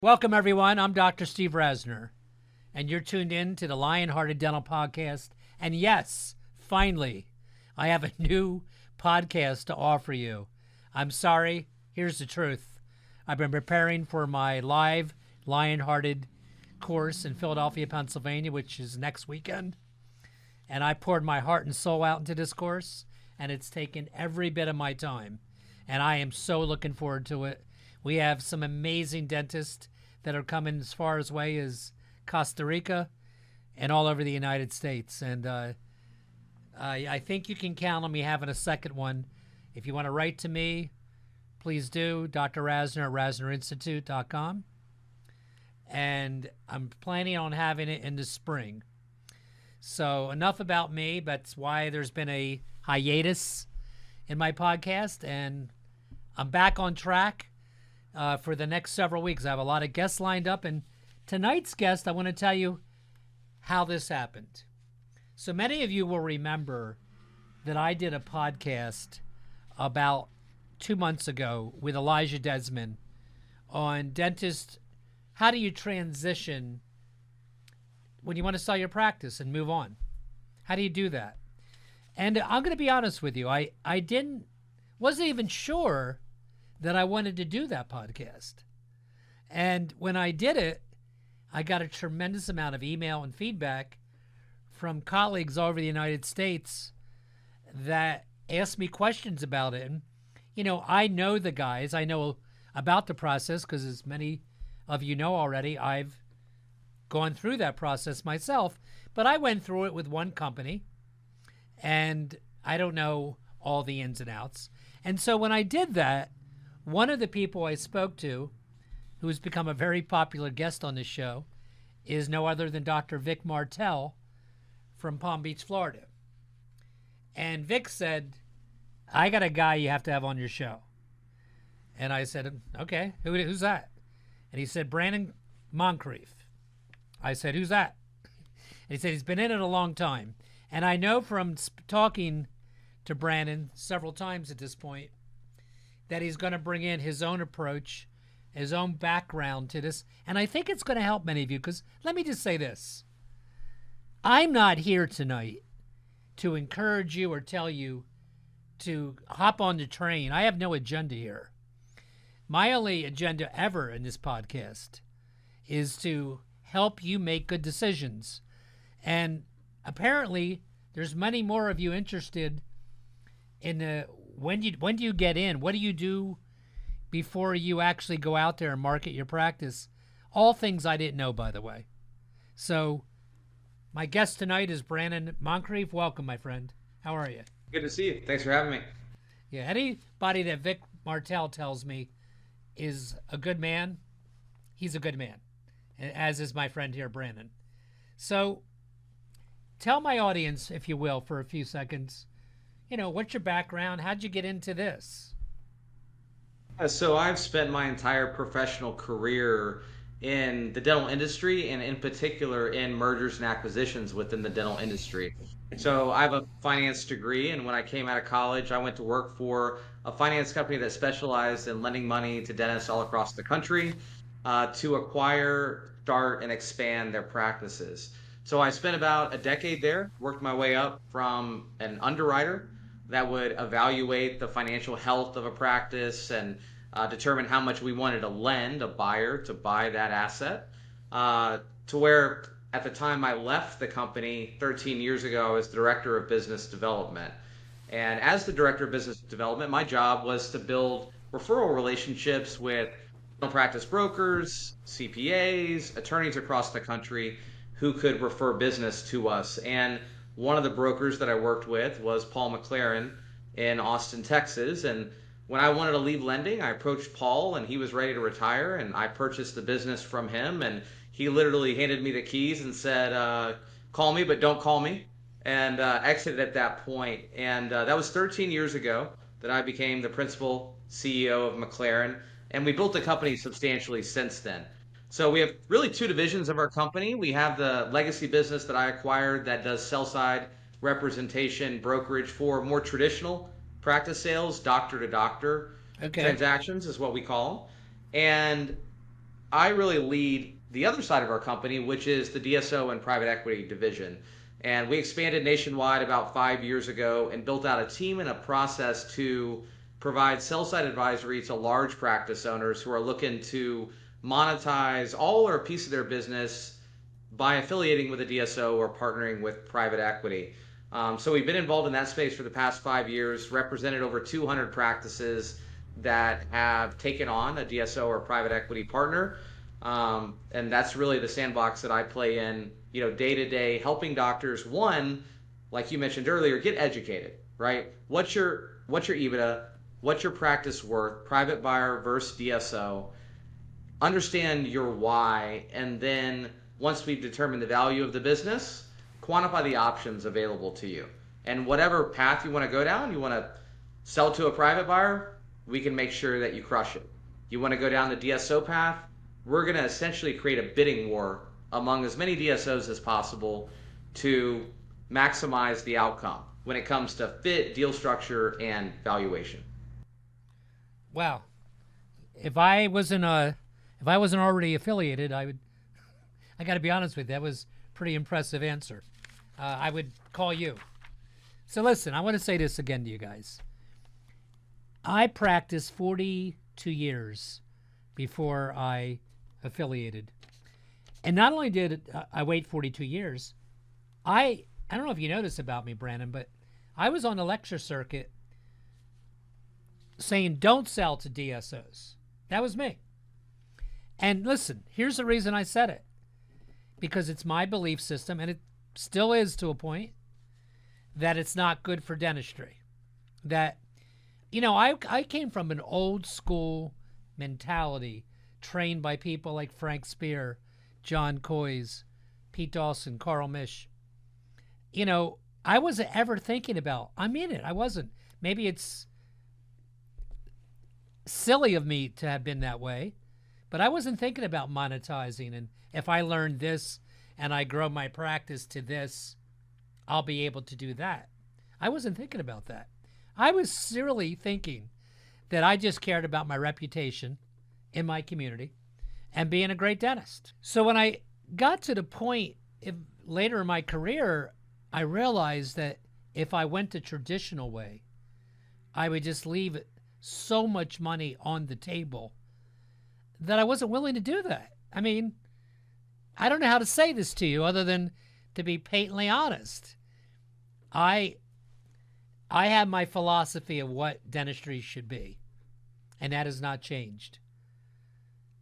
Welcome, everyone. I'm Dr. Steve Rasner, and you're tuned in to the Lionhearted Dental Podcast. And yes, finally, I have a new podcast to offer you. I'm sorry. Here's the truth. I've been preparing for my live Lionhearted course in Philadelphia, Pennsylvania, which is next weekend. And I poured my heart and soul out into this course, and it's taken every bit of my time. And I am so looking forward to it. We have some amazing dentists that are coming as far away as Costa Rica and all over the United States. And I think you can count on me having a second one. If you want to write to me, please do. Dr. Rasner at RasnerInstitute.com. And I'm planning on having it in the spring. So enough about me. That's why there's been a hiatus in my podcast. And I'm back on track for the next several weeks. I have a lot of guests lined up. And tonight's guest, I want to tell you how this happened. So many of you will remember that I did a podcast about 2 months ago with Elijah Desmond on dentist. How do you transition when you want to sell your practice and move on? How do you do that? And I'm going to be honest with you. I wasn't even sure that I wanted to do that podcast. And when I did it, I got a tremendous amount of email and feedback from colleagues all over the United States that asked me questions about it. And, you know, I know the guys. I know about the process because, as many of you know already, I've gone through that process myself. But I went through it with one company, and I don't know all the ins and outs. And so when I did that, one of the people I spoke to, who has become a very popular guest on this show, is no other than Dr. Vic Martell from Palm Beach, Florida. And Vic said, I got a guy you have to have on your show. And I said, okay, who's that? And he said, Brannon Moncrief. I said, who's that? And he said, he's been in it a long time. And I know from talking to Brannon several times at this point that he's going to bring in his own approach, his own background to this. And I think it's going to help many of you, because let me just say this. I'm not here tonight to encourage you or tell you to hop on the train. I have no agenda here. My only agenda ever in this podcast is to help you make good decisions. And apparently, there's many more of you interested in when do you get in? What do you do before you actually go out there and market your practice? All things I didn't know, by the way. So my guest tonight is Brannon Moncrief. Welcome, my friend. How are you? Good to see you. Thanks for having me. Yeah, anybody that Vic Martell tells me is a good man, he's a good man, as is my friend here, Brannon. So tell my audience, if you will, for a few seconds, you know, what's your background? How'd you get into this? So I've spent my entire professional career in the dental industry, and in particular in mergers and acquisitions within the dental industry. So I have a finance degree, and when I came out of college, I went to work for a finance company that specialized in lending money to dentists all across the country to acquire, start, and expand their practices. So I spent about a decade there, worked my way up from an underwriter that would evaluate the financial health of a practice and determine how much we wanted to lend a buyer to buy that asset, to where at the time I left the company 13 years ago, I was director of business development. And as the director of business development, my job was to build referral relationships with dental practice brokers, CPAs, attorneys across the country who could refer business to us. And one of the brokers that I worked with was Paul McLaren in Austin, Texas. And when I wanted to leave lending, I approached Paul, and he was ready to retire, and I purchased the business from him. And he literally handed me the keys and said, call me, but don't call me, and exited at that point. And that was 13 years ago that I became the principal CEO of McLaren, and we built the company substantially since then. So we have really two divisions of our company. We have the legacy business that I acquired that does sell-side representation brokerage for more traditional practice sales, doctor to doctor transactions is what we call them. And I really lead the other side of our company, which is the DSO and private equity division. And we expanded nationwide about 5 years ago and built out a team and a process to provide sell side advisory to large practice owners who are looking to monetize all or a piece of their business by affiliating with a DSO or partnering with private equity. So we've been involved in that space for the past 5 years, represented over 200 practices that have taken on a DSO or private equity partner. And that's really the sandbox that I play in, day to day, helping doctors, one, like you mentioned earlier, get educated, right? What's your EBITDA? What's your practice worth? Private buyer versus DSO. Understand your why, and then once we've determined the value of the business, quantify the options available to you. And whatever path you want to go down, you want to sell to a private buyer, we can make sure that you crush it. You want to go down the DSO path, we're going to essentially create a bidding war among as many DSOs as possible to maximize the outcome when it comes to fit, deal structure, and valuation. Wow. If I wasn't already affiliated, I got to be honest with you, that was a pretty impressive answer. I would call you. So listen, I want to say this again to you guys. I practiced 42 years before I affiliated. And not only did I wait 42 years, I don't know if you know this about me, Brannon, but I was on the lecture circuit saying don't sell to DSOs. That was me. And listen, here's the reason I said it. Because it's my belief system, and it still is to a point, that it's not good for dentistry. That, I came from an old school mentality trained by people like Frank Spear, John Coys, Pete Dawson, Carl Misch. I wasn't ever thinking about, I'm in it. I wasn't. Maybe it's silly of me to have been that way, but I wasn't thinking about monetizing. And if I learn this and I grow my practice to this, I'll be able to do that. I wasn't thinking about that. I was seriously thinking that I just cared about my reputation in my community and being a great dentist. So when I got to the point later in my career, I realized that if I went the traditional way, I would just leave so much money on the table that I wasn't willing to do that. I mean, I don't know how to say this to you other than to be patently honest. I have my philosophy of what dentistry should be, and that has not changed.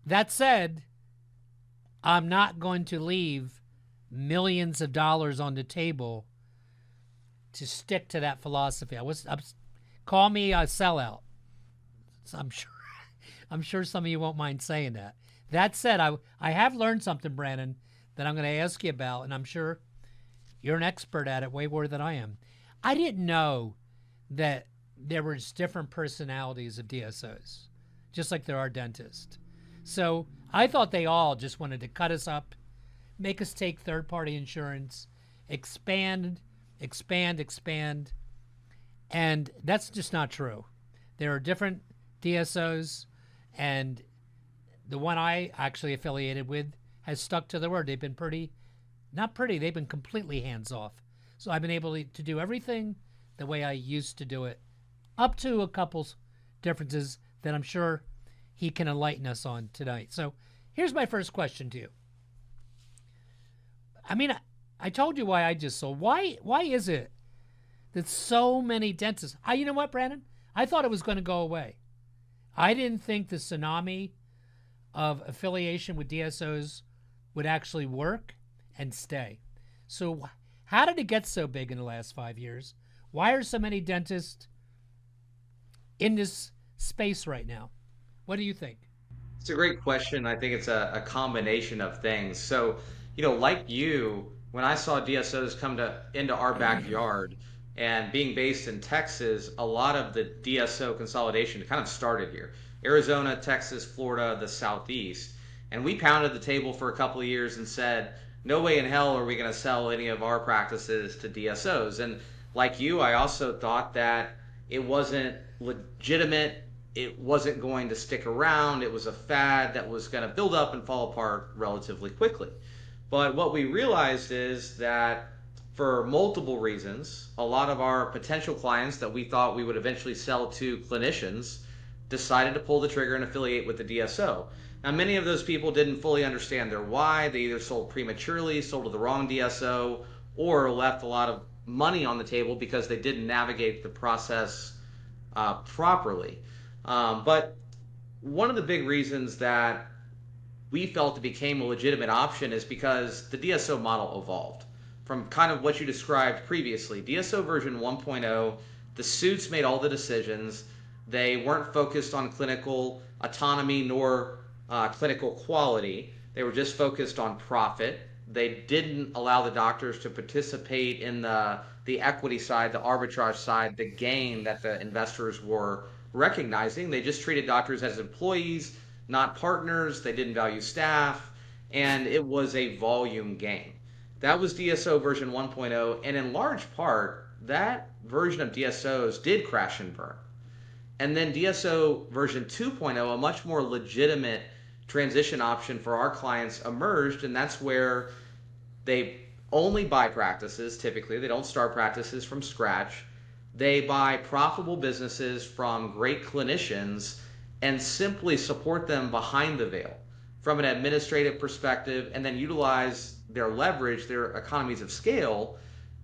That said, I'm not going to leave millions of dollars on the table to stick to that philosophy. Call me a sellout. So I'm sure some of you won't mind saying that. That said, I have learned something, Brannon, that I'm going to ask you about, and I'm sure you're an expert at it way more than I am. I didn't know that there was different personalities of DSOs, just like there are dentists. So I thought they all just wanted to cut us up, make us take third-party insurance, expand, and that's just not true. There are different DSOs, and the one I actually affiliated with has stuck to the word. They've been they've been completely hands-off. So I've been able to do everything the way I used to do it, up to a couple differences that I'm sure he can enlighten us on tonight. So here's my first question to you. I mean, I told you why I just sold. Why is it that so many dentists... you know what, Brannon? I thought it was going to go away. I didn't think the tsunami of affiliation with DSOs would actually work and stay. So how did it get so big in the last 5 years? Why are so many dentists in this space right now? What do you think? It's a great question. I think it's a combination of things. So, like you, when I saw DSOs come into our backyard and being based in Texas, a lot of the DSO consolidation kind of started here. Arizona, Texas, Florida, the Southeast. And we pounded the table for a couple of years and said, no way in hell are we going to sell any of our practices to DSOs. And like you, I also thought that it wasn't legitimate it wasn't going to stick around. It was a fad that was going to build up and fall apart relatively quickly. But what we realized is that for multiple reasons, a lot of our potential clients that we thought we would eventually sell to clinicians decided to pull the trigger and affiliate with the DSO. Now, many of those people didn't fully understand their why. They either sold prematurely, sold to the wrong DSO, or left a lot of money on the table because they didn't navigate the process properly. But one of the big reasons that we felt it became a legitimate option is because the DSO model evolved from kind of what you described previously. DSO version 1.0, the suits made all the decisions. They weren't focused on clinical autonomy nor clinical quality. They were just focused on profit. They didn't allow the doctors to participate in the equity side, the arbitrage side, the gain that the investors were recognizing. They just treated doctors as employees, not partners. They didn't value staff, and it was a volume game. That was DSO version 1.0, and in large part, that version of DSOs did crash and burn. And then DSO version 2.0, a much more legitimate transition option for our clients emerged, and that's where they only buy practices. Typically, they don't start practices from scratch. They buy profitable businesses from great clinicians and simply support them behind the veil from an administrative perspective, and then utilize their leverage, their economies of scale,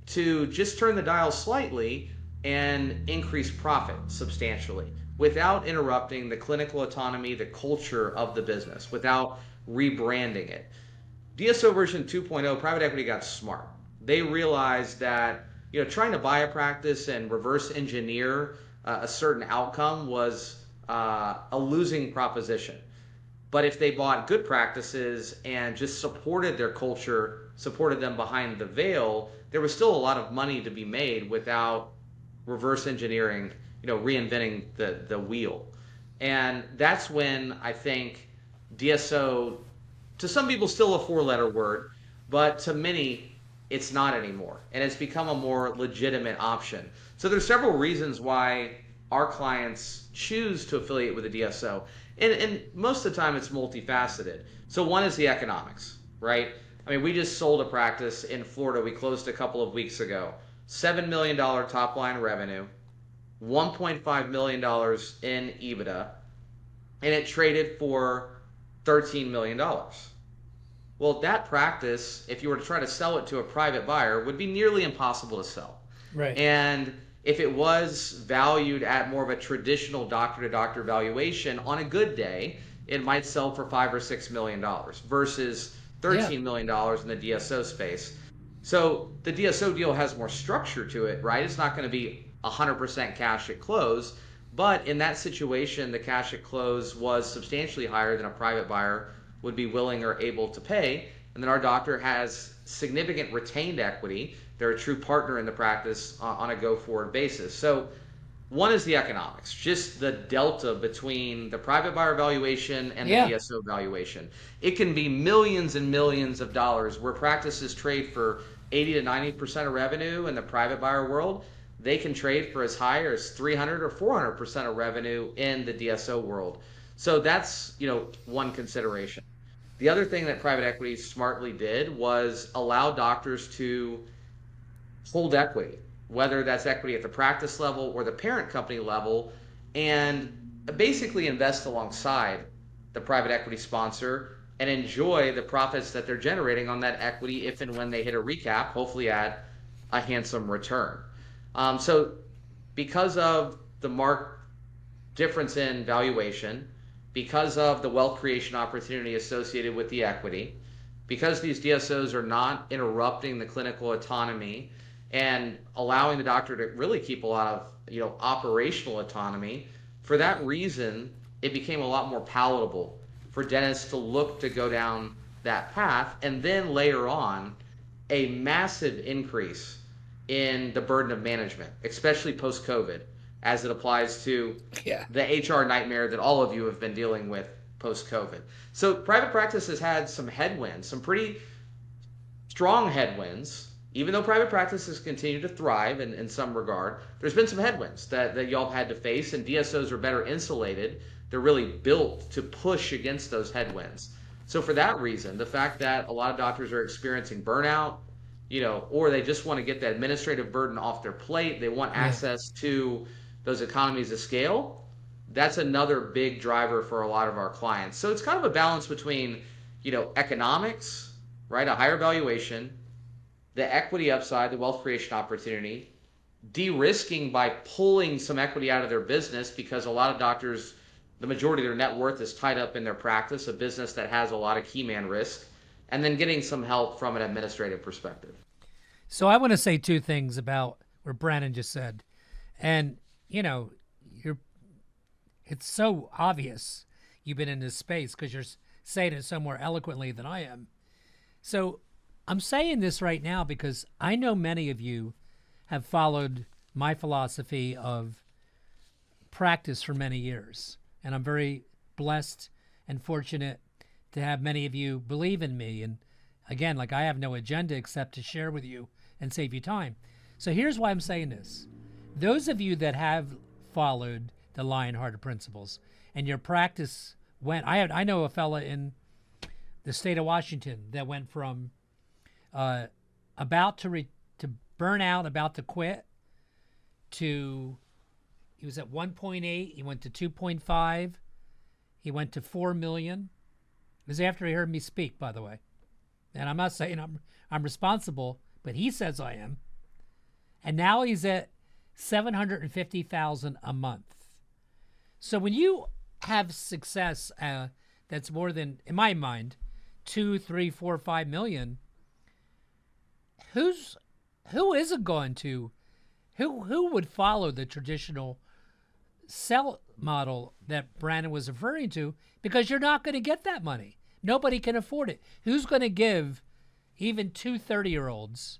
to just turn the dial slightly and increase profit substantially without interrupting the clinical autonomy, the culture of the business, without rebranding it. DSO version 2.0, private equity got smart. They realized that trying to buy a practice and reverse engineer a certain outcome was a losing proposition. But if they bought good practices and just supported their culture, supported them behind the veil, there was still a lot of money to be made without reverse engineering, reinventing the wheel. And that's when I think DSO, to some people, still a four-letter word, but to many, it's not anymore. And it's become a more legitimate option. So there's several reasons why our clients choose to affiliate with a DSO. And most of the time it's multifaceted. So one is the economics, right? I mean, we just sold a practice in Florida. We closed a couple of weeks ago. $7 million top line revenue, $1.5 million in EBITDA, and it traded for $13 million. Well, that practice, if you were to try to sell it to a private buyer, would be nearly impossible to sell. Right. And if it was valued at more of a traditional doctor-to-doctor valuation, on a good day, it might sell for $5 or $6 million versus $13 million in the DSO space. So the DSO deal has more structure to it, right? It's not going to be 100% cash at close, but in that situation, the cash at close was substantially higher than a private buyer would be willing or able to pay. And then our doctor has significant retained equity. They're a true partner in the practice on a go-forward basis. So one is the economics, just the delta between the private buyer valuation and the DSO valuation. It can be millions and millions of dollars where practices trade for 80 to 90% of revenue in the private buyer world. They can trade for as high as 300 or 400% of revenue in the DSO world. So that's, one consideration. The other thing that private equity smartly did was allow doctors to hold equity, whether that's equity at the practice level or the parent company level, and basically invest alongside the private equity sponsor and enjoy the profits that they're generating on that equity if and when they hit a recap, hopefully at a handsome return. So because of the marked difference in valuation, because of the wealth creation opportunity associated with the equity, because these DSOs are not interrupting the clinical autonomy and allowing the doctor to really keep a lot of operational autonomy, for that reason, it became a lot more palatable for dentists to look to go down that path, and then layer on a massive increase in the burden of management, especially post-COVID, as it applies to the HR nightmare that all of you have been dealing with post-COVID. So private practice has had some headwinds, some pretty strong headwinds, even though private practice has continued to thrive in some regard, there's been some headwinds that y'all have had to face, and DSOs are better insulated. They're really built to push against those headwinds. So for that reason, the fact that a lot of doctors are experiencing burnout, or they just want to get the administrative burden off their plate, they want Yeah. access to those economies of scale, that's another big driver for a lot of our clients. So it's kind of a balance between, economics, right, a higher valuation, the equity upside, the wealth creation opportunity, de-risking by pulling some equity out of their business because a lot of doctors, the majority of their net worth is tied up in their practice, a business that has a lot of key man risk, and then getting some help from an administrative perspective. So I want to say two things about what Brannon just said. And, you're it's so obvious you've been in this space because you're saying it so more eloquently than I am. So I'm saying this right now because I know many of you have followed my philosophy of practice for many years. And I'm very blessed and fortunate to have many of you believe in me. And again, like I have no agenda except to share with you and save you time. So here's why I'm saying this. Those of you that have followed the Lionhearted principles and your practice went, I know a fella in the state of Washington that went from about to burn out, about to quit, to he was at 1.8, he went to 2.5, he went to 4 million. It was after he heard me speak, by the way. And I'm not saying I'm responsible, but he says I am. And now he's at 750,000 a month. So when you have success that's more than, in my mind, 2, 3, 4, 5 million, who isn't going to, who would follow the traditional sell model that Brannon was referring to? Because you're not going to get that money. Nobody can afford it. Who's going to give even two 30-year-olds,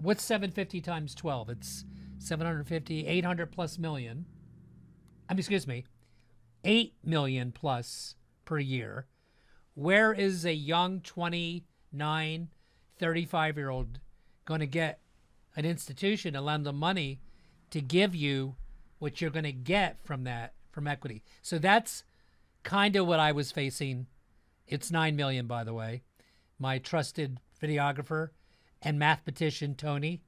what's 750 times 12? It's 750, 800 plus million. Excuse me, 8 million plus per year. Where is a young 29, 35-year-old going to get an institution to lend them money to give you what you're going to get from that, from equity? So that's kind of what I was facing. It's 9 million, by the way. My trusted videographer and mathematician, Tony,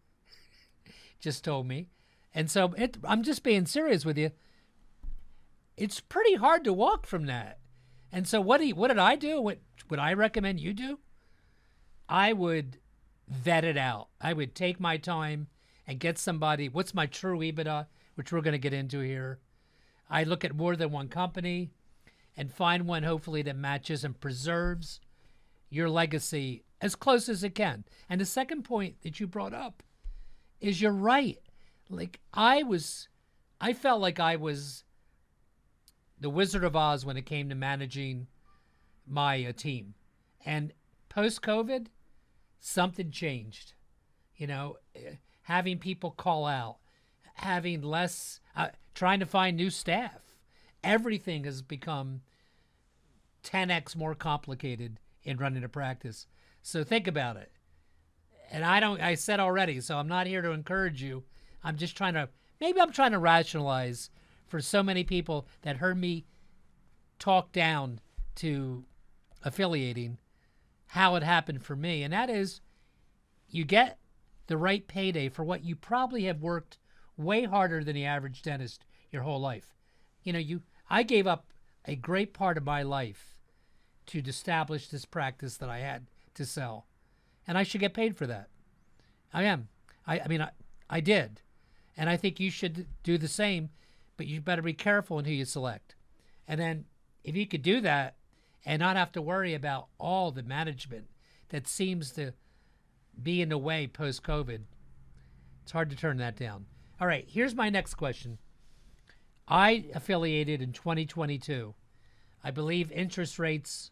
just told me. And so I'm just being serious with you. It's pretty hard to walk from that. And so what did I do? What would I recommend you do? I would vet it out. I would take my time and get somebody. What's my true EBITDA, which we're going to get into here. I look at more than one company and find one hopefully that matches and preserves your legacy as close as it can. And the second point that you brought up is you're right. Like I felt like I was the Wizard of Oz when it came to managing my team. And post-COVID, something changed. Having people call out, having less, trying to find new staff. Everything has become 10x more complicated in running a practice. So think about it. And I said already, so I'm not here to encourage you. I'm just trying to rationalize for so many people that heard me talk down to affiliating how it happened for me. And that is, you get the right payday for what you probably have worked way harder than the average dentist your whole life. I gave up a great part of my life to establish this practice that I had to sell. And I should get paid for that. I am. I did. And I think you should do the same, but you better be careful in who you select. And then if you could do that and not have to worry about all the management that seems to be in the way post-COVID, it's hard to turn that down. All right, here's my next question. I affiliated in 2022. I believe interest rates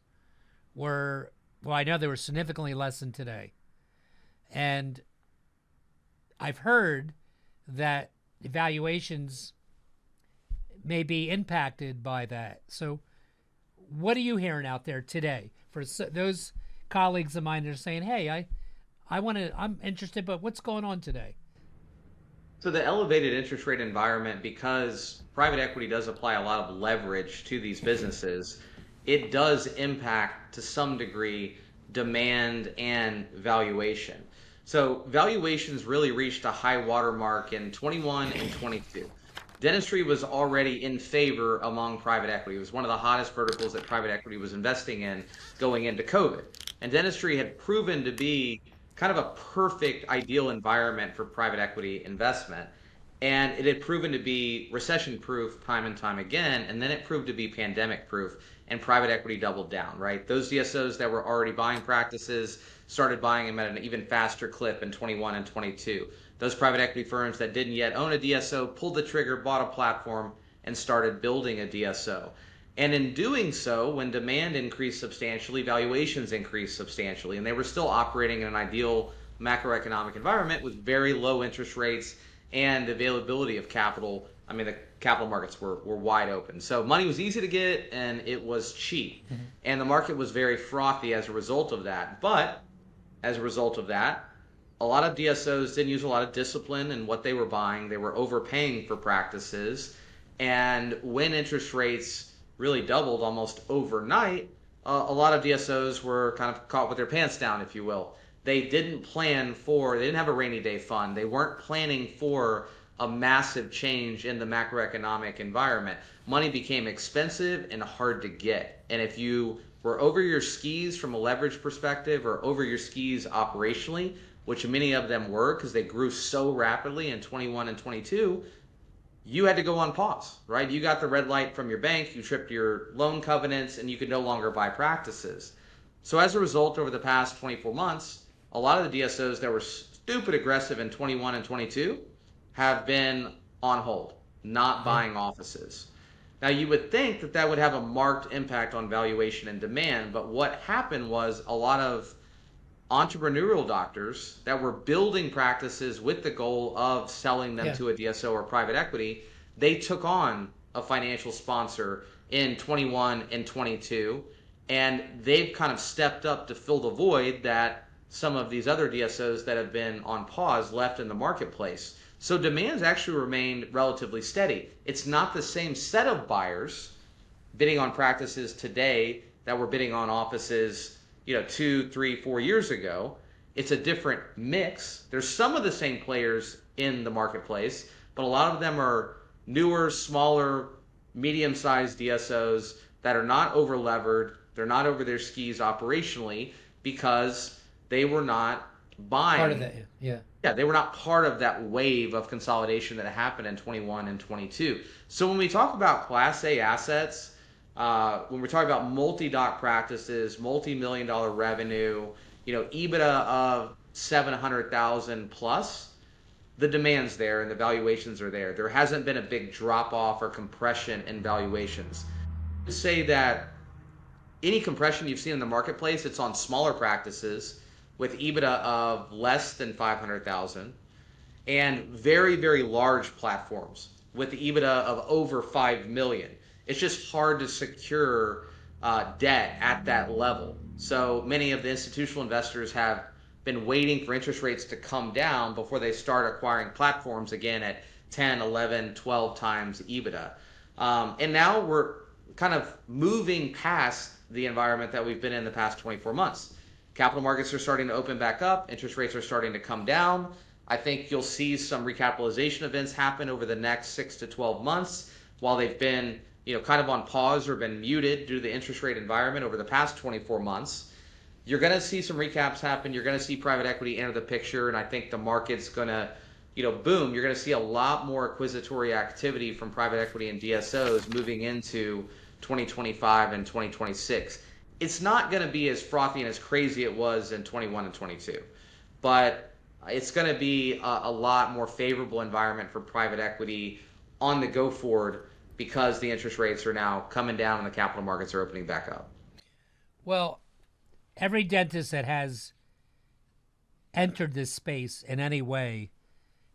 were, well, I know they were significantly less than today. And I've heard that evaluations may be impacted by that. So what are you hearing out there today for those colleagues of mine that are saying, hey, I'm interested, but what's going on today? So the elevated interest rate environment, because private equity does apply a lot of leverage to these businesses, it does impact to some degree demand and valuation. So valuations really reached a high water mark in 21 and 22. Dentistry was already in favor among private equity. It was one of the hottest verticals that private equity was investing in going into COVID. And dentistry had proven to be kind of a perfect, ideal environment for private equity investment. And it had proven to be recession proof time and time again. And then it proved to be pandemic proof. And private equity doubled down, right? Those DSOs that were already buying practices started buying them at an even faster clip in 21 and 22. Those private equity firms that didn't yet own a DSO pulled the trigger, bought a platform, and started building a DSO. And in doing so, when demand increased substantially, valuations increased substantially. And they were still operating in an ideal macroeconomic environment with very low interest rates and availability of capital. I mean, the capital markets were wide open. So money was easy to get and it was cheap. Mm-hmm. And the market was very frothy as a result of that. But as a result of that, a lot of DSOs didn't use a lot of discipline in what they were buying. They were overpaying for practices. And when interest rates really doubled almost overnight, a lot of DSOs were kind of caught with their pants down, if you will. They didn't they didn't have a rainy day fund. They weren't planning for a massive change in the macroeconomic environment. Money became expensive and hard to get. And if you were over your skis from a leverage perspective or over your skis operationally, which many of them were because they grew so rapidly in 21 and 22, you had to go on pause, right? You got the red light from your bank, you tripped your loan covenants, and you could no longer buy practices. So as a result, over the past 24 months, a lot of the DSOs that were stupid aggressive in 21 and 22 have been on hold, not buying offices. Now, you would think that that would have a marked impact on valuation and demand, but what happened was a lot of entrepreneurial doctors that were building practices with the goal of selling them to a DSO or private equity, they took on a financial sponsor in 21 and 22, and they've kind of stepped up to fill the void that some of these other DSOs that have been on pause left in the marketplace. So demand's actually remained relatively steady. It's not the same set of buyers bidding on practices today that were bidding on offices 2, 3, 4 years ago. It's a different mix. There's some of the same players in the marketplace, but a lot of them are newer, smaller, medium-sized DSOs that are not over-levered. They're not over their skis operationally because they were not buying. Part of that, yeah. Yeah, they were not part of that wave of consolidation that happened in 21 and 22. So when we talk about Class A assets, when we're talking about multi-doc practices, multi-million-dollar revenue, EBITDA of 700,000 plus, the demand's there and the valuations are there. There hasn't been a big drop-off or compression in valuations. I would say that any compression you've seen in the marketplace, it's on smaller practices with EBITDA of less than 500,000 and very, very large platforms with the EBITDA of over 5 million. It's just hard to secure debt at that level. So many of the institutional investors have been waiting for interest rates to come down before they start acquiring platforms again at 10, 11, 12 times EBITDA. And now we're kind of moving past the environment that we've been in the past 24 months. Capital markets are starting to open back up. Interest rates are starting to come down. I think you'll see some recapitalization events happen over the next 6 to 12 months while they've been kind of on pause or been muted due to the interest rate environment over the past 24 months. You're going to see some recaps happen. You're going to see private equity enter the picture, and I think the market's going to, boom. You're going to see a lot more acquisitory activity from private equity and DSOs moving into 2025 and 2026. It's not going to be as frothy and as crazy it was in 21 and 22, but it's going to be a lot more favorable environment for private equity on the go forward because the interest rates are now coming down and the capital markets are opening back up. Well, every dentist that has entered this space in any way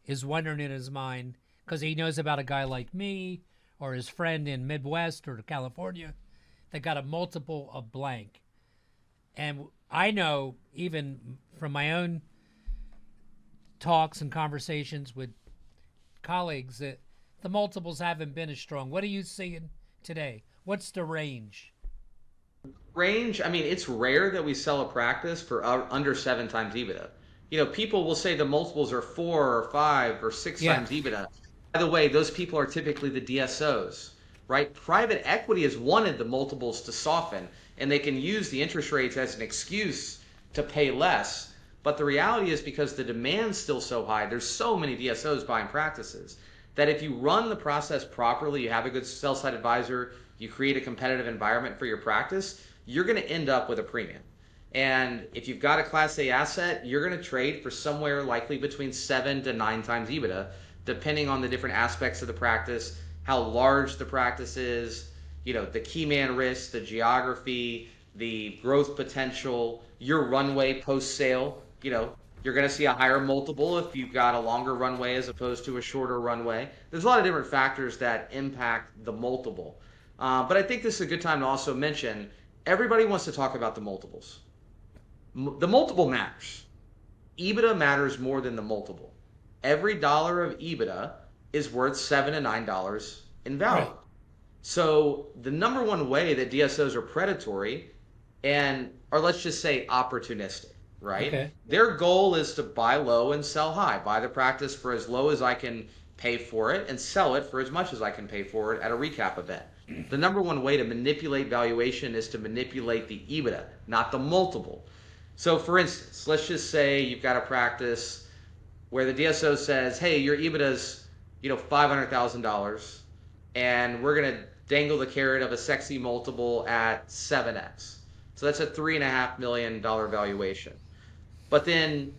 is wondering in his mind, because he knows about a guy like me or his friend in Midwest or California that got a multiple of blank. And I know, even from my own talks and conversations with colleagues that the multiples haven't been as strong. What are you seeing today? What's the range? Range, I mean, it's rare that we sell a practice for under 7 times EBITDA. People will say the multiples are 4 or 5 or 6 Yeah. times EBITDA. By the way, those people are typically the DSOs, right? Private equity has wanted the multiples to soften, and they can use the interest rates as an excuse to pay less. But the reality is because the demand's still so high, there's so many DSOs buying practices that if you run the process properly, you have a good sell side advisor, you create a competitive environment for your practice, you're going to end up with a premium. And if you've got a Class A asset, you're going to trade for somewhere likely between 7 to 9 times EBITDA, depending on the different aspects of the practice, how large the practice is, the key man risk, the geography, the growth potential, your runway post sale. You're going to see a higher multiple if you've got a longer runway as opposed to a shorter runway. There's a lot of different factors that impact the multiple. But I think this is a good time to also mention everybody wants to talk about the multiples. The multiple matters. EBITDA matters more than the multiple. Every dollar of EBITDA is worth $7 to $9 in value. Right. So the number one way that DSOs are predatory or let's just say opportunistic, right? Okay. Their goal is to buy low and sell high, buy the practice for as low as I can pay for it and sell it for as much as I can pay for it at a recap event. The number one way to manipulate valuation is to manipulate the EBITDA, not the multiple. So for instance, let's just say you've got a practice where the DSO says, hey, your EBITDA is, $500,000, and we're going to dangle the carrot of a sexy multiple at 7x. So that's a $3.5 million valuation. But then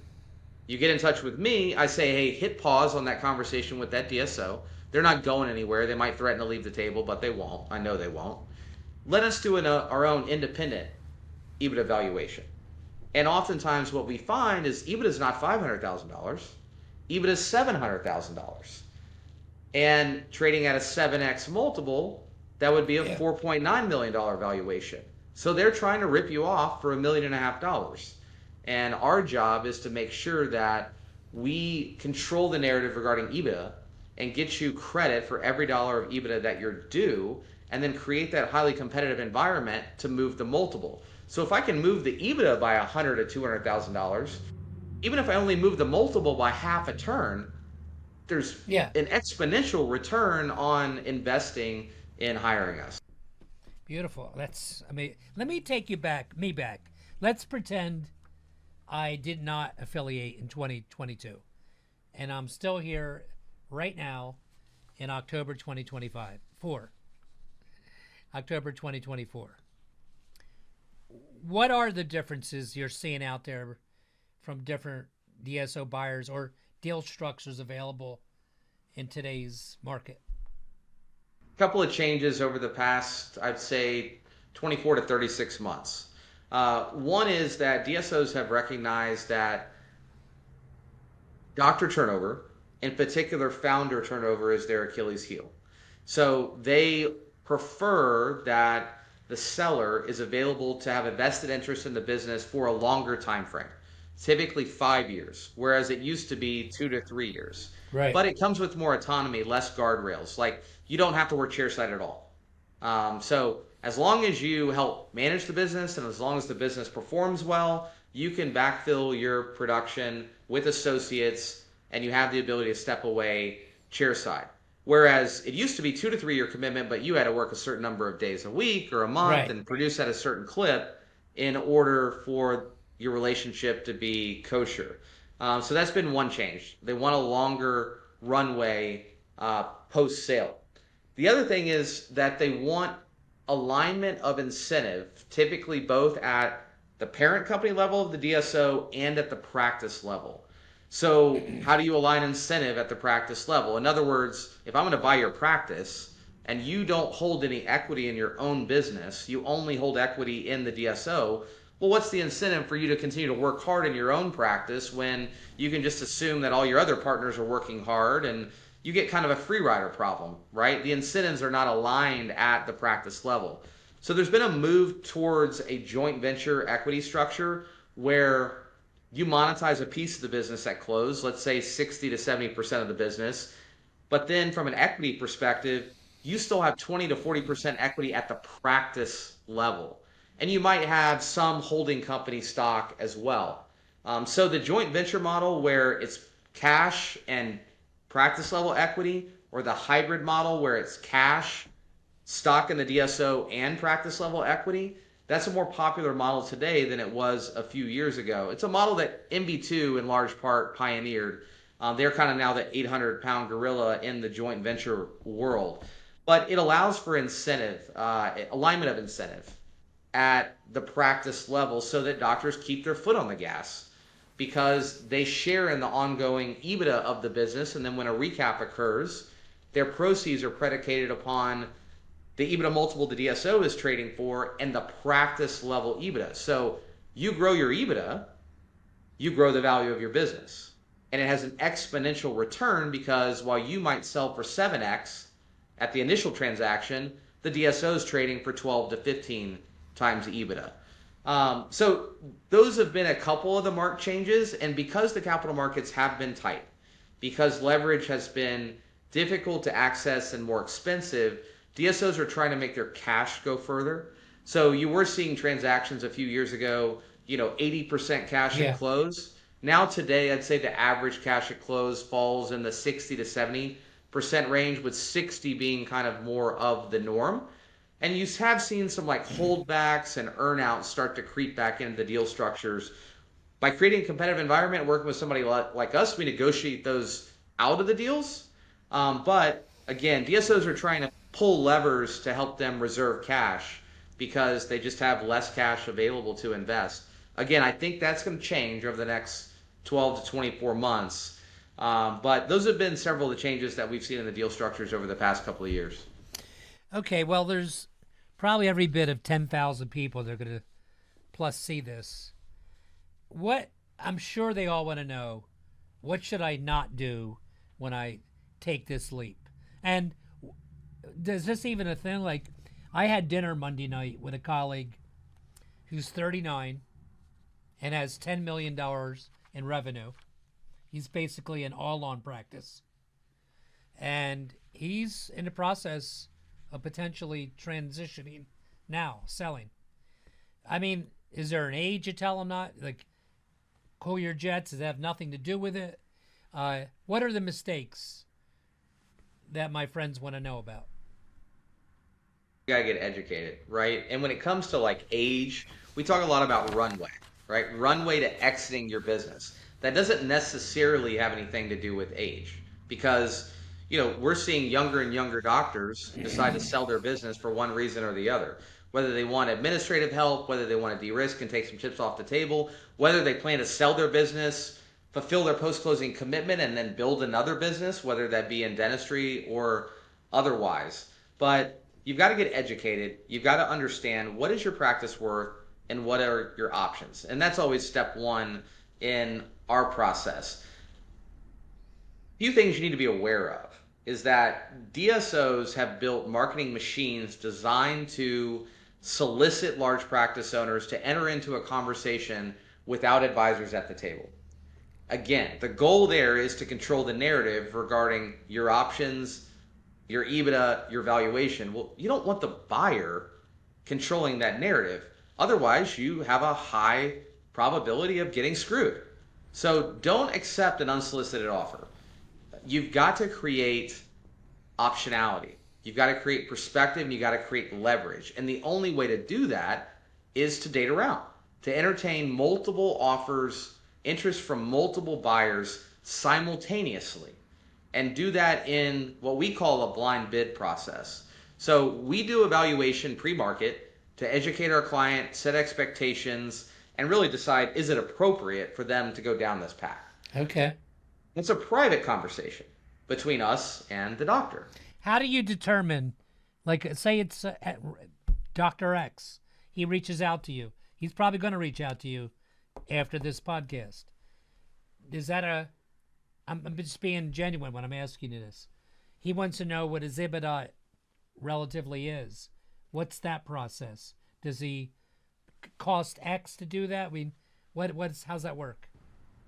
you get in touch with me, I say, hey, hit pause on that conversation with that DSO. They're not going anywhere. They might threaten to leave the table, but they won't. I know they won't. Let us do our own independent EBITDA valuation. And oftentimes what we find is EBITDA is not $500,000. EBITDA is $700,000. And trading at a 7x multiple, that would be a $4.9 million valuation. So they're trying to rip you off for $1.5 million. And our job is to make sure that we control the narrative regarding EBITDA and get you credit for every dollar of EBITDA that you're due, and then create that highly competitive environment to move the multiple. So if I can move the EBITDA by $100,000 to $200,000, even if I only move the multiple by half a turn, there's an exponential return on investing in hiring us. Beautiful. Let me take me back. Let's pretend I did not affiliate in 2022, and I'm still here right now in October 2024. October 2024. What are the differences you're seeing out there from different DSO buyers or deal structures available in today's market? A couple of changes over the past, I'd say, 24 to 36 months. One is that DSOs have recognized that doctor turnover, in particular founder turnover, is their Achilles heel. So they prefer that the seller is available to have a vested interest in the business for a longer time frame, typically 5 years, whereas it used to be 2 to 3 years. Right. But it comes with more autonomy, less guardrails. Like you don't have to work chairside at all. So as long as you help manage the business and as long as the business performs well, you can backfill your production with associates and you have the ability to step away chairside. Whereas it used to be 2 to 3 year commitment, but you had to work a certain number of days a week or a month and produce at a certain clip in order for your relationship to be kosher. So that's been one change. They want a longer runway post sale. The other thing is that they want alignment of incentive, typically both at the parent company level of the DSO and at the practice level. So how do you align incentive at the practice level? In other words, if I'm going to buy your practice and you don't hold any equity in your own business, you only hold equity in the DSO, well, what's the incentive for you to continue to work hard in your own practice when you can just assume that all your other partners are working hard and you get kind of a free rider problem, right? The incentives are not aligned at the practice level. So there's been a move towards a joint venture equity structure where you monetize a piece of the business at close, let's say 60 to 70% of the business. But then from an equity perspective, you still have 20 to 40% equity at the practice level. And you might have some holding company stock as well. So the joint venture model where it's cash and practice level equity, or the hybrid model where it's cash, stock in the DSO, and practice level equity, that's a more popular model today than it was a few years ago. It's a model that MB2 in large part pioneered. They're kind of now the 800-pound gorilla in the joint venture world. But it allows for incentive, alignment of incentive at the practice level so that doctors keep their foot on the gas because they share in the ongoing EBITDA of the business. And then when a recap occurs, their proceeds are predicated upon the EBITDA multiple the DSO is trading for and the practice level EBITDA. So you grow your EBITDA, you grow the value of your business. And it has an exponential return because while you might sell for 7x at the initial transaction, the DSO is trading for 12 to 15 times EBITDA. So those have been a couple of the mark changes. And because the capital markets have been tight, because leverage has been difficult to access and more expensive, DSOs are trying to make their cash go further. So you were seeing transactions a few years ago, 80% cash at close. Now today, I'd say the average cash at close falls in the 60 to 70% range, with 60 being kind of more of the norm. And you have seen some like holdbacks and earnouts start to creep back into the deal structures. By creating a competitive environment, working with somebody like us, we negotiate those out of the deals. But again, DSOs are trying to pull levers to help them reserve cash because they just have less cash available to invest. Again, I think that's going to change over the next 12 to 24 months. But those have been several of the changes that we've seen in the deal structures over the past couple of years. Okay, well, there's probably every bit of 10,000 people that are going to plus see this. What I'm sure they all want to know, what should I not do when I take this leap? And is this even a thing? Like, I had dinner Monday night with a colleague who's 39 and has $10 million in revenue. He's basically an all-on practice. And he's in the process of potentially transitioning now, selling. I mean, is there an age you tell him not? Like, cool your jets, does it have nothing to do with it? What are the mistakes that my friends want to know about? You gotta get educated, right? And when it comes to like age, we talk a lot about runway, right? Runway to exiting your business. That doesn't necessarily have anything to do with age because, we're seeing younger and younger doctors decide to sell their business for one reason or the other. Whether they want administrative help, whether they want to de-risk and take some chips off the table, whether they plan to sell their business, fulfill their post-closing commitment, and then build another business, whether that be in dentistry or otherwise. But you've got to get educated. You've got to understand what is your practice worth and what are your options. And that's always step one in our process. A few things you need to be aware of is that DSOs have built marketing machines designed to solicit large practice owners to enter into a conversation without advisors at the table. Again, the goal there is to control the narrative regarding your options, your EBITDA, your valuation. Well, you don't want the buyer controlling that narrative. Otherwise, you have a high probability of getting screwed. So don't accept an unsolicited offer. You've got to create optionality. You've got to create perspective and you've got to create leverage. And the only way to do that is to date around, to entertain multiple offers, interest from multiple buyers simultaneously, and do that in what we call a blind bid process. So we do evaluation pre-market to educate our client, set expectations, and really decide, is it appropriate for them to go down this path? Okay. It's a private conversation between us and the doctor. How do you determine, like, say it's Dr. X, he reaches out to you. He's probably going to reach out to you after this podcast. Is that I'm just being genuine when I'm asking you this. He wants to know what his EBITDA relatively is. What's that process? Does he cost X to do that? I mean, how's that work?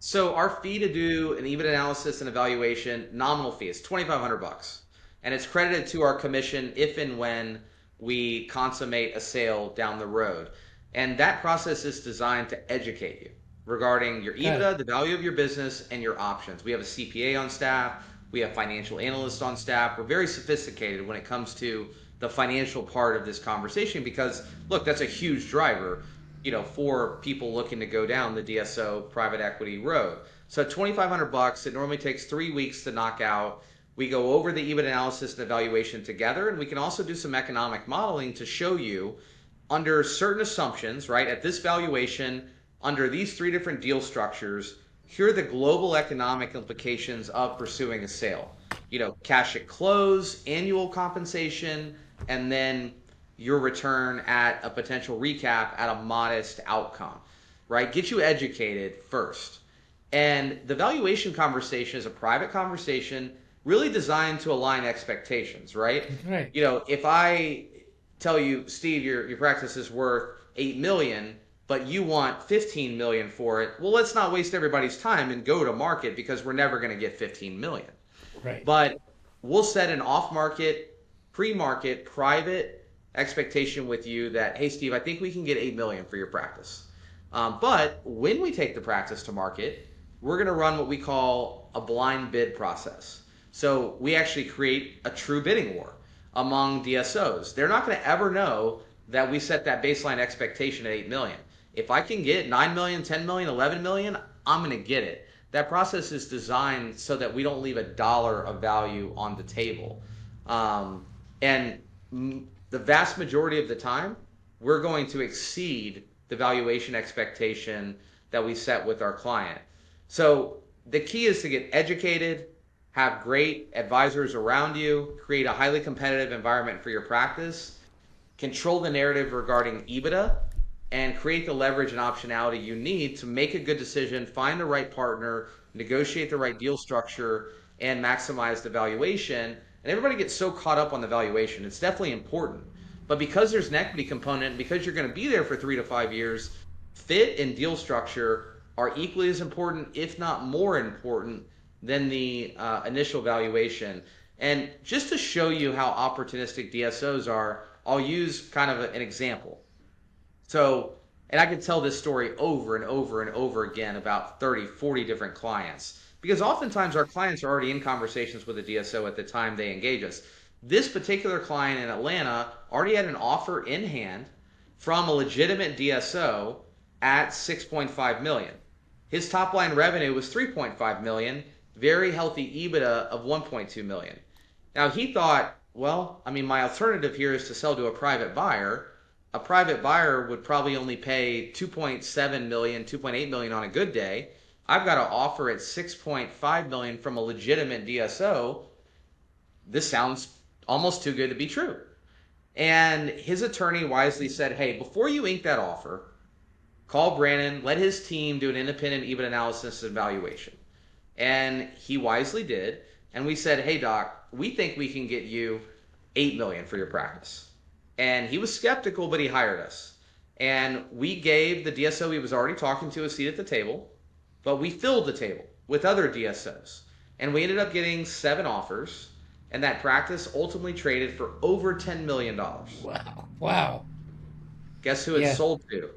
So our fee to do an EBIT analysis and evaluation, nominal fee is $2,500, and it's credited to our commission if and when we consummate a sale down the road. And that process is designed to educate you regarding your Good. EBITDA, the value of your business, and your options. We have a CPA on staff. We have financial analysts on staff. We're very sophisticated when it comes to the financial part of this conversation because, look, that's a huge driver, for people looking to go down the DSO private equity road. So $2,500, it normally takes 3 weeks to knock out. We go over the EBIT analysis and evaluation together, and we can also do some economic modeling to show you under certain assumptions, right? At this valuation, under these three different deal structures, here are the global economic implications of pursuing a sale. Cash at close, annual compensation, and then your return at a potential recap at a modest outcome, right? Get you educated first. And the valuation conversation is a private conversation really designed to align expectations, right? Right. If I tell you, Steve, your practice is worth 8 million, but you want 15 million for it, well, let's not waste everybody's time and go to market because we're never going to get 15 million. Right. But we'll set an off-market, pre-market, private expectation with you that, hey, Steve, I think we can get 8 million for your practice. But when we take the practice to market, we're going to run what we call a blind bid process. So we actually create a true bidding war among DSOs. They're not going to ever know that we set that baseline expectation at 8 million. If I can get 9 million, 10 million, 11 million, I'm going to get it. That process is designed so that we don't leave a dollar of value on the table. And the vast majority of the time, we're going to exceed the valuation expectation that we set with our client. So the key is to get educated, have great advisors around you, create a highly competitive environment for your practice, control the narrative regarding EBITDA, and create the leverage and optionality you need to make a good decision, find the right partner, negotiate the right deal structure, and maximize the valuation. And everybody gets so caught up on the valuation. It's definitely important. But because there's an equity component, and because you're going to be there for 3 to 5 years, fit and deal structure are equally as important, if not more important, than the initial valuation. And just to show you how opportunistic DSOs are, I'll use kind of an example. So, and I could tell this story over and over and over again about 30, 40 different clients because oftentimes our clients are already in conversations with the DSO at the time they engage us. This particular client in Atlanta already had an offer in hand from a legitimate DSO at 6.5 million. His top line revenue was 3.5 million, very healthy EBITDA of 1.2 million. Now he thought, well, I mean, my alternative here is to sell to a private buyer. A private buyer would probably only pay 2.7 million, 2.8 million on a good day. I've got to offer at 6.5 million from a legitimate DSO. This sounds almost too good to be true. And his attorney wisely said, hey, before you ink that offer, call Brannon, let his team do an independent EBIT analysis and valuation. And he wisely did. And we said, hey, doc, we think we can get you 8 million for your practice. And he was skeptical, but he hired us. And we gave the DSO he was already talking to a seat at the table, but we filled the table with other DSOs. And we ended up getting 7 offers, and that practice ultimately traded for over $10 million. Wow. Wow. Guess who it Yeah. sold to?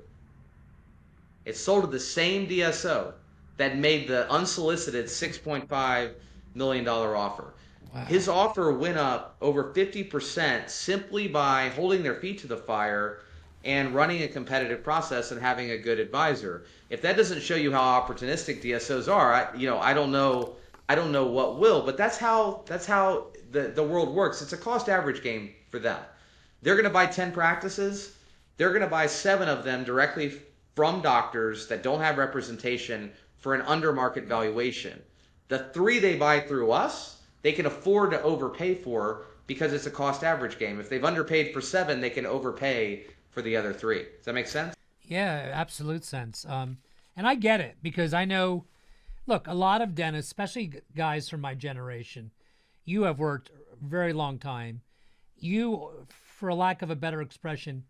It sold to the same DSO that made the unsolicited $6.5 million offer. Wow. His offer went up over 50% simply by holding their feet to the fire and running a competitive process and having a good advisor. If that doesn't show you how opportunistic DSOs are, I don't know what will. But that's how the world works. It's a cost average game for them. They're going to buy 10 practices. They're going to buy 7 of them directly from doctors that don't have representation for an under market valuation. The 3 they buy through us, they can afford to overpay for because it's a cost average game. If they've underpaid for 7, they can overpay for the other 3. Does that make sense? Yeah, absolute sense. And I get it because I know, look, a lot of dentists, especially guys from my generation, you have worked a very long time. You, for lack of a better expression,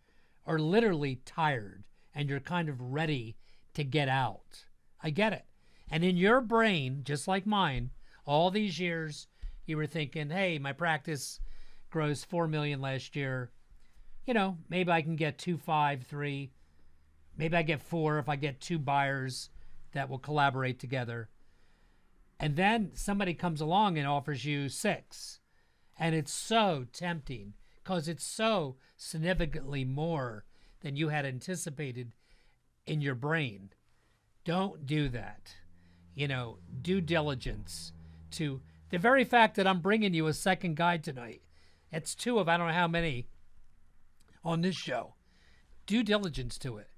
are literally tired and you're kind of ready to get out. I get it. And in your brain, just like mine, all these years, you were thinking, hey, my practice grows 4 million last year. Maybe I can get 2, 5, 3. Maybe I get 4 if I get 2 buyers that will collaborate together. And then somebody comes along and offers you 6. And it's so tempting because it's so significantly more than you had anticipated in your brain. Don't do that. Due diligence to the very fact that I'm bringing you a second guide tonight. It's 2 of I don't know how many on this show. Due diligence to it.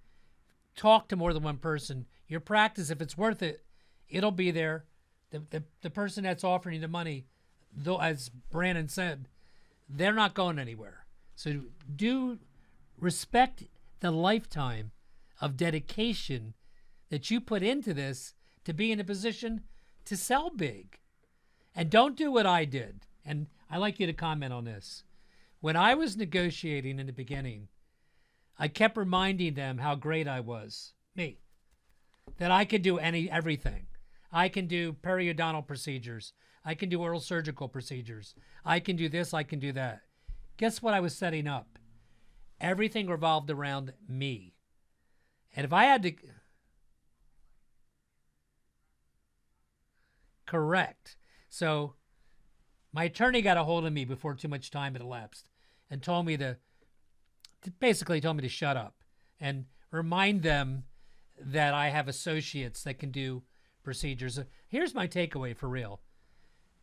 Talk to more than one person. Your practice, if it's worth it, it'll be there. The person that's offering you the money, though, as Brannon said, they're not going anywhere. So do respect the lifetime of dedication that you put into this to be in a position to sell big. And don't do what I did. And I'd like you to comment on this. When I was negotiating in the beginning, I kept reminding them how great I was, me, that I could do everything. I can do periodontal procedures. I can do oral surgical procedures. I can do this. I can do that. Guess what I was setting up? Everything revolved around me. And if I had to... Correct. So my attorney got a hold of me before too much time had elapsed and told me to shut up and remind them that I have associates that can do procedures. Here's my takeaway for real.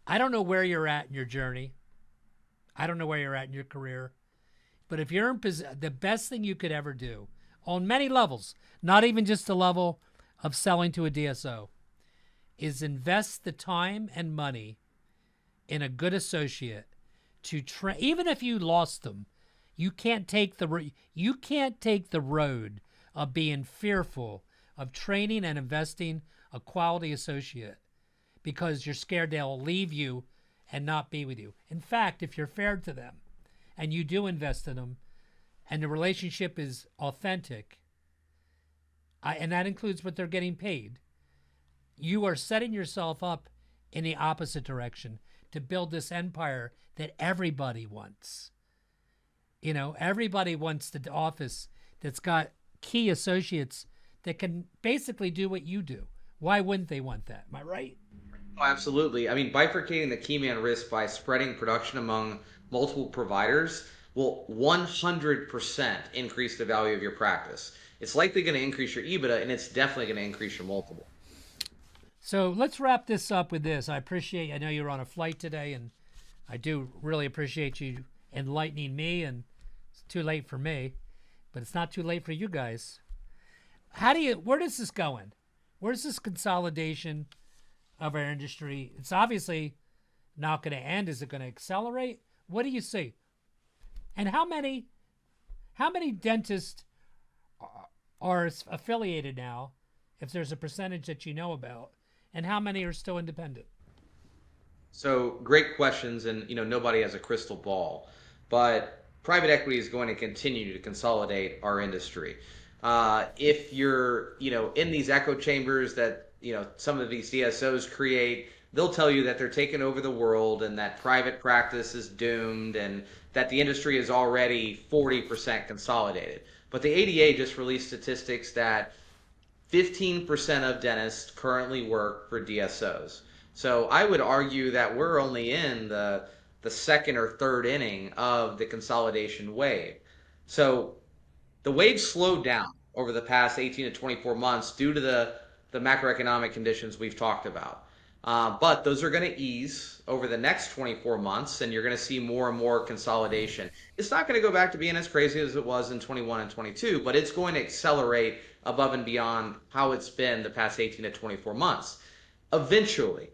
I don't know where you're at in your journey. I don't know where you're at in your career. But if you're in the best thing you could ever do on many levels, not even just the level of selling to a DSO, is invest the time and money in a good associate to train. Even if you lost them, you can't take the road of being fearful of training and investing a quality associate because you're scared they'll leave you and not be with you. In fact, if you're fair to them and you do invest in them and the relationship is authentic, and that includes what they're getting paid, you are setting yourself up in the opposite direction to build this empire that everybody wants. Everybody wants the office that's got key associates that can basically do what you do. Why wouldn't they want that? Am I right? Oh, absolutely. I mean, bifurcating the key man risk by spreading production among multiple providers will 100% increase the value of your practice. It's likely going to increase your EBITDA, and it's definitely going to increase your multiple. So let's wrap this up with this. I know you're on a flight today, and I do really appreciate you enlightening me, and it's too late for me, but it's not too late for you guys. Where does this go in? Where's this consolidation of our industry? It's obviously not going to end. Is it going to accelerate? What do you see? And how many dentists are affiliated now, if there's a percentage that you know about, and how many are still independent? So great questions, and nobody has a crystal ball, but private equity is going to continue to consolidate our industry. If you're in these echo chambers that some of these DSOs create, they'll tell you that they're taking over the world and that private practice is doomed and that the industry is already 40% consolidated. But the ADA just released statistics that 15% of dentists currently work for DSOs. So I would argue that we're only in the second or third inning of the consolidation wave. So the wave slowed down over the past 18 to 24 months due to the macroeconomic conditions we've talked about. But those are going to ease over the next 24 months, and you're going to see more and more consolidation. It's not going to go back to being as crazy as it was in 21 and 22, but it's going to accelerate above and beyond how it's been the past 18 to 24 months. Eventually,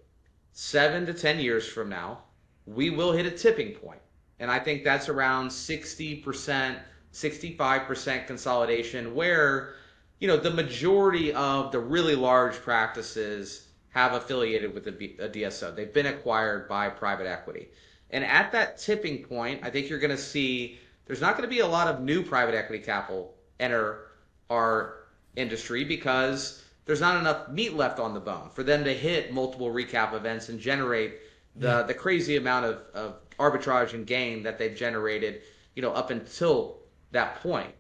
7 to 10 years from now, we will hit a tipping point. And I think that's around 60%, 65% consolidation where, the majority of the really large practices have affiliated with a DSO. They've been acquired by private equity. And at that tipping point, I think you're going to see there's not going to be a lot of new private equity capital enter our industry because there's not enough meat left on the bone for them to hit multiple recap events and generate Yeah. the crazy amount of arbitrage and gain that they've generated, up until that point.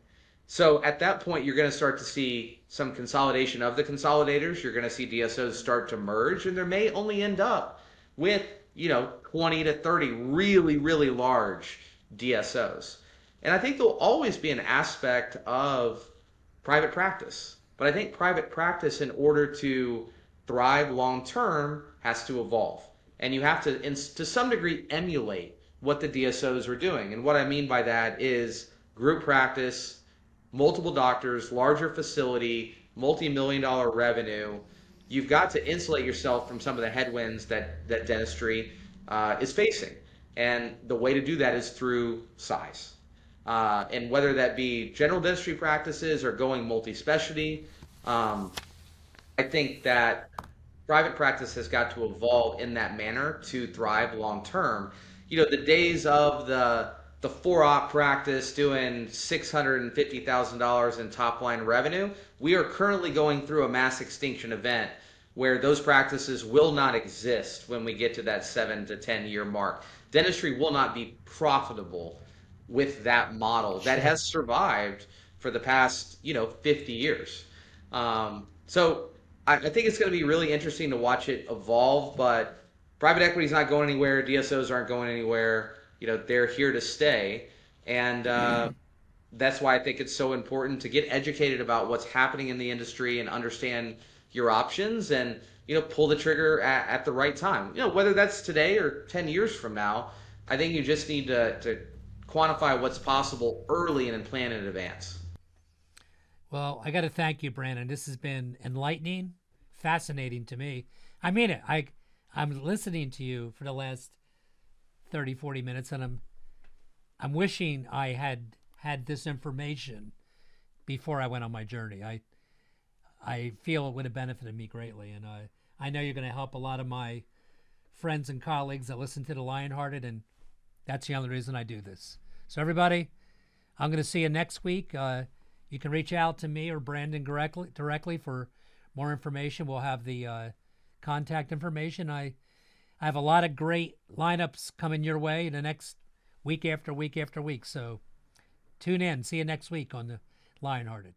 So at that point, you're going to start to see some consolidation of the consolidators. You're going to see DSOs start to merge, and there may only end up with, 20 to 30 really, really large DSOs. And I think there'll always be an aspect of private practice. But I think private practice, in order to thrive long term, has to evolve. And you have to some degree, emulate what the DSOs are doing. And what I mean by that is group practice, multiple doctors, larger facility, multi-million dollar revenue. You've got to insulate yourself from some of the headwinds that dentistry is facing. And the way to do that is through size. And whether that be general dentistry practices or going multi-specialty, um, I think that private practice has got to evolve in that manner to thrive long term. The days of the four-op practice doing $650,000 in top line revenue, we are currently going through a mass extinction event where those practices will not exist when we get to that 7 to 10 year mark. Dentistry will not be profitable with that model that Sure. has survived for the past 50 years. So I think it's going to be really interesting to watch it evolve. But private equity is not going anywhere. DSOs aren't going anywhere. They're here to stay, and that's why I think it's so important to get educated about what's happening in the industry and understand your options, and pull the trigger at the right time. Whether that's today or 10 years from now, I think you just need to quantify what's possible early and plan in advance. Well, I got to thank you, Brandon. This has been enlightening, fascinating to me. I mean it. I'm listening to you for the last 30, 40 minutes, and I'm wishing I had this information before I went on my journey. I feel it would have benefited me greatly, and I know you're going to help a lot of my friends and colleagues that listen to the Lionhearted, and that's the only reason I do this. So everybody, I'm going to see you next week. You can reach out to me or Brandon directly for more information. We'll have the contact information. I have a lot of great lineups coming your way the next week after week after week. So tune in. See you next week on the Lionhearted.